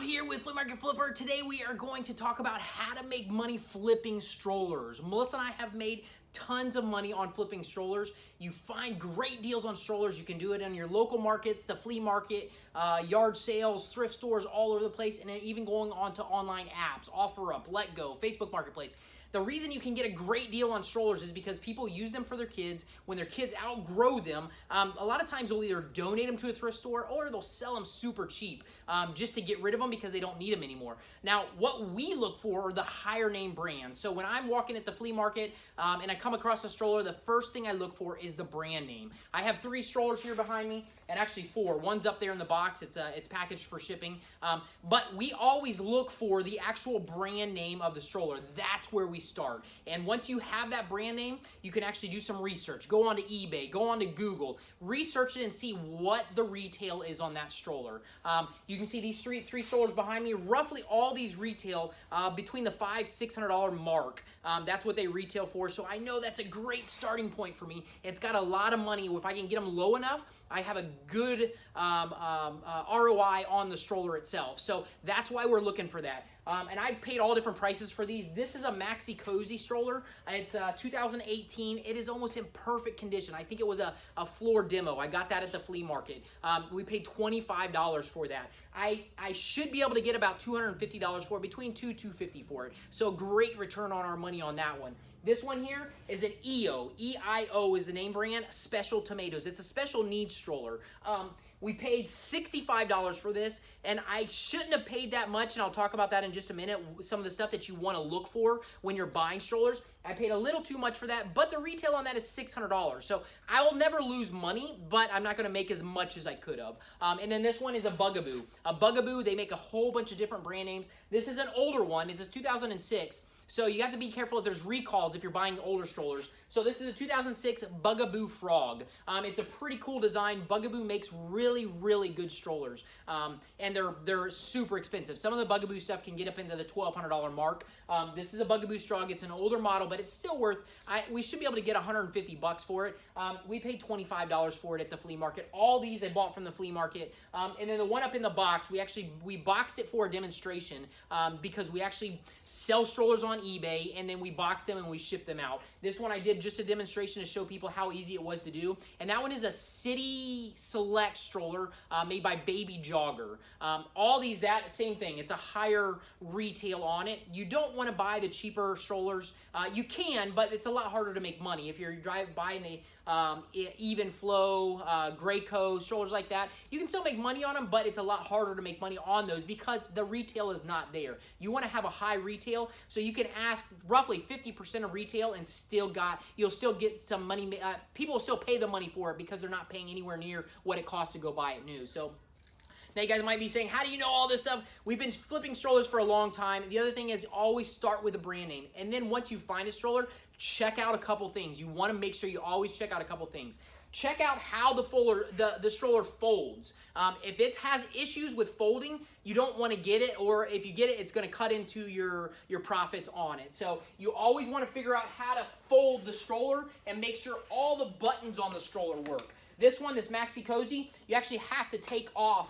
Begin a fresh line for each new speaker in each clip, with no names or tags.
Bob here with Flea Market Flipper. Today we are going to talk about how to make money flipping strollers. Melissa and I have made tons of money on flipping strollers. You find great deals on strollers. You can do it in your local markets, the flea market, yard sales, thrift stores all over the place, and then even going on to online apps, OfferUp, LetGo, Facebook Marketplace. The reason you can get a great deal on strollers is because people use them for their kids. When their kids outgrow them, a lot of times they'll either donate them to a thrift store or they'll sell them super cheap just to get rid of them because they don't need them anymore. Now, what we look for are the higher name brands. So when I'm walking at the flea market and I come across a stroller, the first thing I look for is the brand name. I have 3 strollers here behind me, and actually 4. One's up there in the box. It's packaged for shipping. But we always look for the actual brand name of the stroller. That's where we start. And once you have that brand name, you can actually do some research. Go onto eBay, go onto Google, research it and see what the retail is on that stroller. You can see these three strollers behind me. Roughly all these retail between the $500–600 mark. That's what they retail for. So I know that's a great starting point for me. It's got a lot of money. If I can get them low enough, I have a good ROI on the stroller itself. So that's why we're looking for that. And I paid all different prices for these. This is a Maxi Cozy stroller. It's 2018. It is almost in perfect condition. I think it was a floor demo. I got that at the flea market. We paid $25 for that. I should be able to get about $250 for it, between $250 for it. So great return on our money on that one. This one here is an EO. EIO is the name brand, Special Tomatoes. It's a special needs stroller. We paid $65 for this, and I shouldn't have paid that much, and I'll talk about that in just a minute, some of the stuff that you want to look for when you're buying strollers. I paid a little too much for that, but the retail on that is $600. So I will never lose money, but I'm not going to make as much as I could have. And then this one is a Bugaboo. A Bugaboo, they make a whole bunch of different brand names. This is an older one. It's a 2006. So you have to be careful if there's recalls if you're buying older strollers. So this is a 2006 Bugaboo Frog. It's a pretty cool design. Bugaboo makes really, really good strollers. And they're super expensive. Some of the Bugaboo stuff can get up into the $1,200 mark. This is a Bugaboo Frog. It's an older model, but it's still worth, we should be able to get $150 for it. We paid $25 for it at the flea market. All these I bought from the flea market. And then the one up in the box, we boxed it for a demonstration because we actually sell strollers on eBay, and then we box them and we ship them out. This one I did just a demonstration to show people how easy it was to do. And that one is a City Select stroller made by Baby Jogger. All these, that same thing. It's a higher retail on it. You don't want to buy the cheaper strollers. You can, but it's a lot harder to make money. If you're buying the Even Flow, Graco, strollers like that, you can still make money on them, but it's a lot harder to make money on those because the retail is not there. You want to have a high retail, so you can ask roughly 50% of retail and you'll still get some money. People will still pay the money for it because they're not paying anywhere near what it costs to go buy it new. So now you guys might be saying, how do you know all this stuff? We've been flipping strollers for a long time. The other thing is always start with a brand name. And then once you find a stroller, check out a couple things. You want to make sure you always check out a couple things. Check out how the stroller folds. If it has issues with folding, you don't want to get it, or if you get it, it's going to cut into your profits on it. So you always want to figure out how to fold the stroller and make sure all the buttons on the stroller work. This one, this Maxi Cozy, you actually have to take off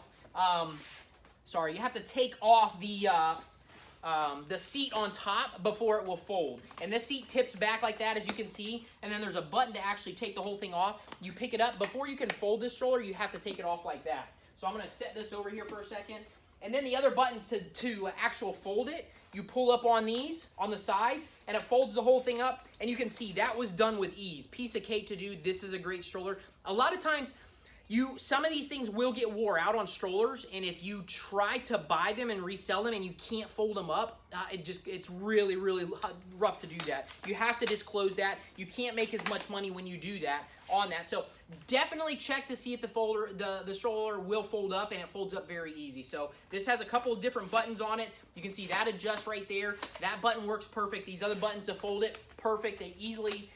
you have to take off the seat on top before it will fold. And this seat tips back like that, as you can see, and then there's a button to actually take the whole thing off. You pick it up. Before you can fold this stroller, you have to take it off like that. So I'm going to set this over here for a second. And then the other buttons to actual fold it, you pull up on these, on the sides, and it folds the whole thing up. And you can see that was done with ease. Piece of cake to do. This is a great stroller. A lot of times, some of these things will get wore out on strollers, and if you try to buy them and resell them and you can't fold them up, it's really, really rough to do that. You have to disclose that. You can't make as much money when you do that on that. So definitely check to see if the stroller will fold up, and it folds up very easy. So this has a couple of different buttons on it. You can see that adjusts right there. That button works perfect. These other buttons to fold it, perfect. They easily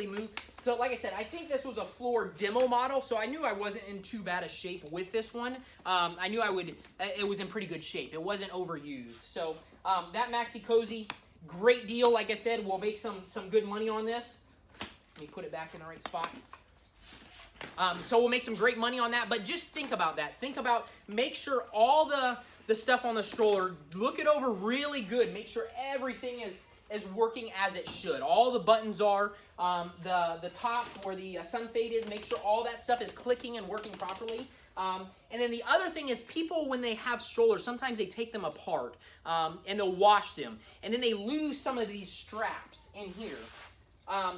move. So like I said, I think this was a floor demo model, so I knew I wasn't in too bad a shape with this one. I knew it was in pretty good shape. It wasn't overused. So that Maxi Cozy, great deal. Like I said, we'll make some good money on this. Let me put it back in the right spot. So we'll make some great money on that, but just think about that. Think about, make sure all the the stuff on the stroller, look it over really good. Make sure everything is working as it should. All the buttons are, the top where the sun fade is, make sure all that stuff is clicking and working properly. And then the other thing is people, when they have strollers, sometimes they take them apart and they'll wash them. And then they lose some of these straps in here.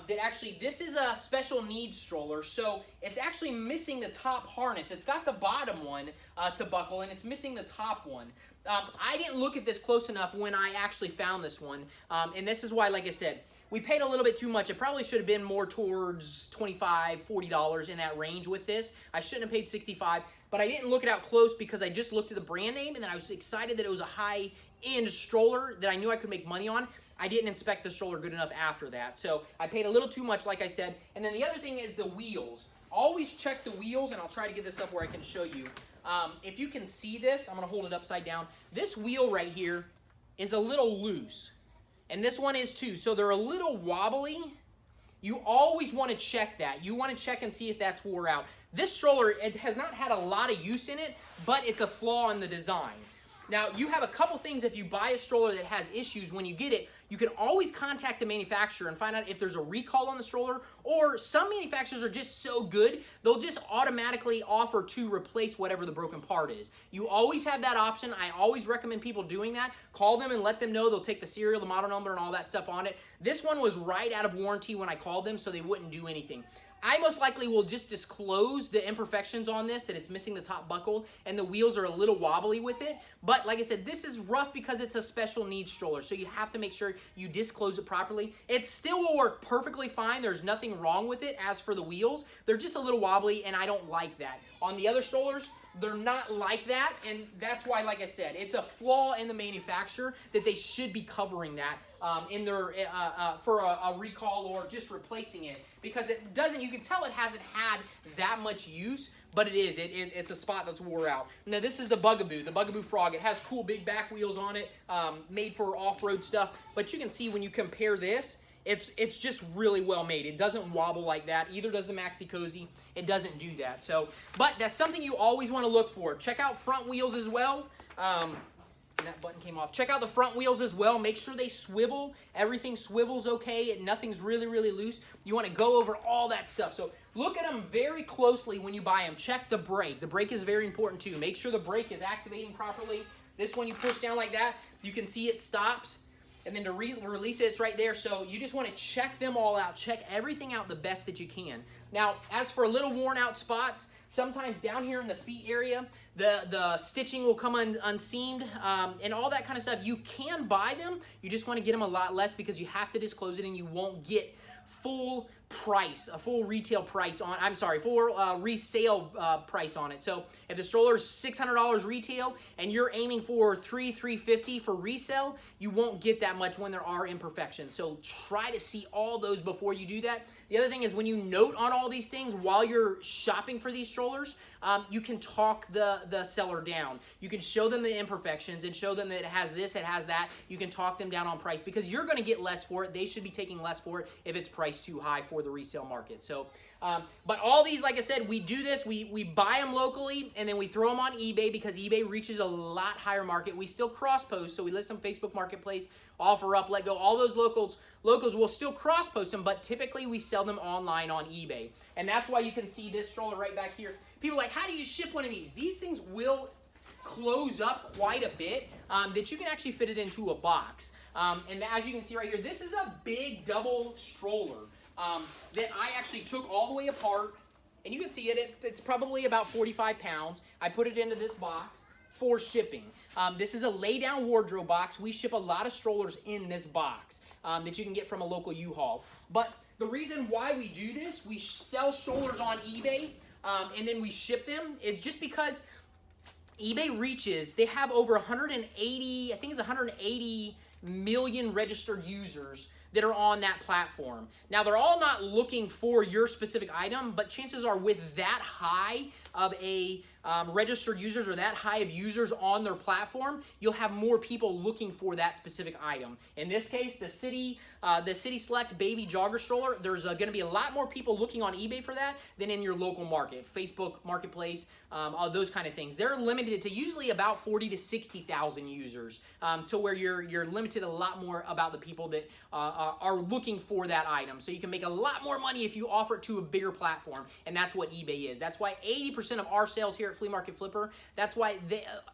That actually, this is a special needs stroller, so it's actually missing the top harness. It's got the bottom one to buckle, and it's missing the top one. I didn't look at this close enough when I actually found this one, and this is why, like I said, we paid a little bit too much. It probably should have been more towards $25, $40 in that range with this. I shouldn't have paid $65, but I didn't look it out close because I just looked at the brand name, and then I was excited that it was a high-end stroller that I knew I could make money on. I didn't inspect the stroller good enough after that. So I paid a little too much, like I said. And then the other thing is the wheels. Always check the wheels, and I'll try to get this up where I can show you. If you can see this, I'm going to hold it upside down. This wheel right here is a little loose. And this one is too. So they're a little wobbly. You always want to check that. You want to check and see if that's wore out. This stroller, it has not had a lot of use in it, but it's a flaw in the design. Now, you have a couple things. If you buy a stroller that has issues when you get it, you can always contact the manufacturer and find out if there's a recall on the stroller, or some manufacturers are just so good, they'll just automatically offer to replace whatever the broken part is. You always have that option. I always recommend people doing that. Call them and let them know. They'll take the serial, the model number, and all that stuff on it. This one was right out of warranty when I called them, so they wouldn't do anything. I most likely will just disclose the imperfections on this, that it's missing the top buckle and the wheels are a little wobbly with it. But like I said, this is rough because it's a special needs stroller, so you have to make sure you disclose it properly. It still will work perfectly fine. There's nothing wrong with it. As for the wheels, they're just a little wobbly, and I don't like that. On the other strollers, they're not like that, and that's why, like I said, it's a flaw in the manufacturer that they should be covering that in their for a recall or just replacing it, because it doesn't. You can tell it hasn't had that much use, but it is. It's a spot that's wore out. Now this is the Bugaboo Frog. It has cool big back wheels on it, made for off-road stuff. But you can see when you compare this, it's just really well made. It doesn't wobble like that. Either does the Maxi Cozy. It doesn't do that. So, but that's something you always want to look for. Check out front wheels as well. That button came off. Check out the front wheels as well. Make sure they swivel. Everything swivels okay. Nothing's really, really loose. You want to go over all that stuff. So look at them very closely when you buy them. Check the brake. The brake is very important too. Make sure the brake is activating properly. This one you push down like that, you can see it stops. And then to release it, it's right there. So you just want to check them all out. Check everything out the best that you can. Now, as for little worn out spots, sometimes down here in the feet area, the stitching will come unseamed and all that kind of stuff. You can buy them. You just want to get them a lot less because you have to disclose it and you won't get full price, a full retail price on, I'm sorry, full resale price on it. So if the stroller is $600 retail and you're aiming for $350 for resale, you won't get that much when there are imperfections. So try to see all those before you do that. The other thing is when you note on all these things while you're shopping for these strollers, you can talk the seller down. You can show them the imperfections and show them that it has this, it has that. You can talk them down on price because you're going to get less for it. They should be taking less for it if it's priced too high for the resale market. So, but all these, like I said, we do this. We buy them locally and then we throw them on eBay because eBay reaches a lot higher market. We still cross post, so we list them Facebook Marketplace, Offer Up, Let Go. All those locals will still cross post them, but typically we sell them online on eBay. And that's why you can see this stroller right back here. People are like, how do you ship one of these? These things will close up quite a bit that you can actually fit it into a box. And as you can see right here, this is a big double stroller that I actually took all the way apart. And you can see it's probably about 45 pounds. I put it into this box for shipping. This is a lay-down wardrobe box. We ship a lot of strollers in this box that you can get from a local U-Haul. But the reason why we do this, we sell strollers on eBay and then we ship them, is just because eBay reaches, they have over 180, I think it's 180 million registered users that are on that platform. Now, they're all not looking for your specific item, but chances are with that high of a registered users or that high of users on their platform, you'll have more people looking for that specific item. In this case, the City Select Baby Jogger Stroller, there's going to be a lot more people looking on eBay for that than in your local market, Facebook Marketplace, all those kind of things. They're limited to usually about 40 to 60,000 users, to where you're limited a lot more about the people that are looking for that item. So you can make a lot more money if you offer it to a bigger platform, and that's what eBay is. That's why 80% of our sales here at Flea Market Flipper, that's why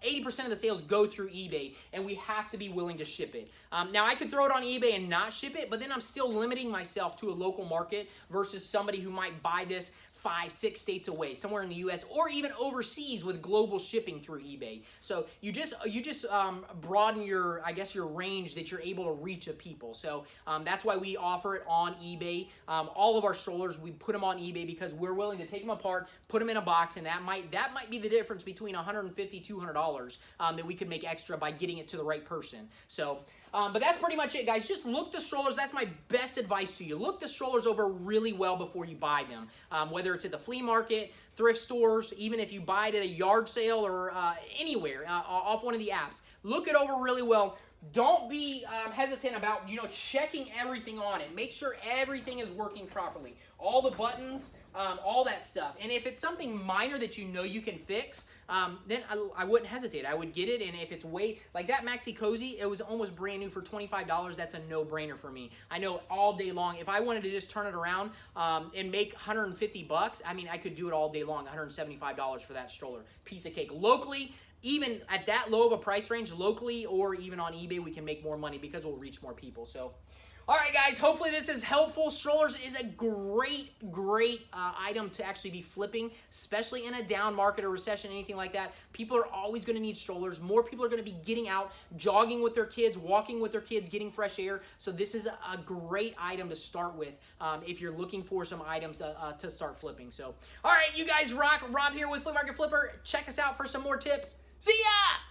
80% of the sales go through eBay, and we have to be willing to ship it. Now, I could throw it on eBay and not ship it, but then I'm still limiting myself to a local market versus somebody who might buy this 5, 6 states away, somewhere in the U.S. or even overseas with global shipping through eBay. So you just broaden your, I guess, your range that you're able to reach of people. So that's why we offer it on eBay. All of our strollers, we put them on eBay because we're willing to take them apart, put them in a box, and that might be the difference between $150, $200 that we could make extra by getting it to the right person. So. But that's pretty much it, guys. Just look the strollers. That's my best advice to you. Look the strollers over really well before you buy them. Whether it's at the flea market, thrift stores, even if you buy it at a yard sale or anywhere off one of the apps. Look it over really well. Don't be hesitant about, checking everything on it. Make sure everything is working properly. All the buttons, all that stuff. And if it's something minor that you can fix, then I wouldn't hesitate. I would get it, and if it's like that Maxi Cozy, it was almost brand new for $25. That's a no-brainer for me. I know all day long, if I wanted to just turn it around and make $150, I mean, I could do it all day long, $175 for that stroller. Piece of cake. Locally, even at that low of a price range, locally or even on eBay, we can make more money because we'll reach more people. So, all right, guys, hopefully this is helpful. Strollers is a great item to actually be flipping, especially in a down market or recession, anything like that. People are always going to need strollers. More people are going to be getting out, jogging with their kids, walking with their kids, getting fresh air. So this is a great item to start with if you're looking for some items to start flipping. So, all right, you guys rock. Rob here with Flea Market Flipper. Check us out for some more tips. See ya!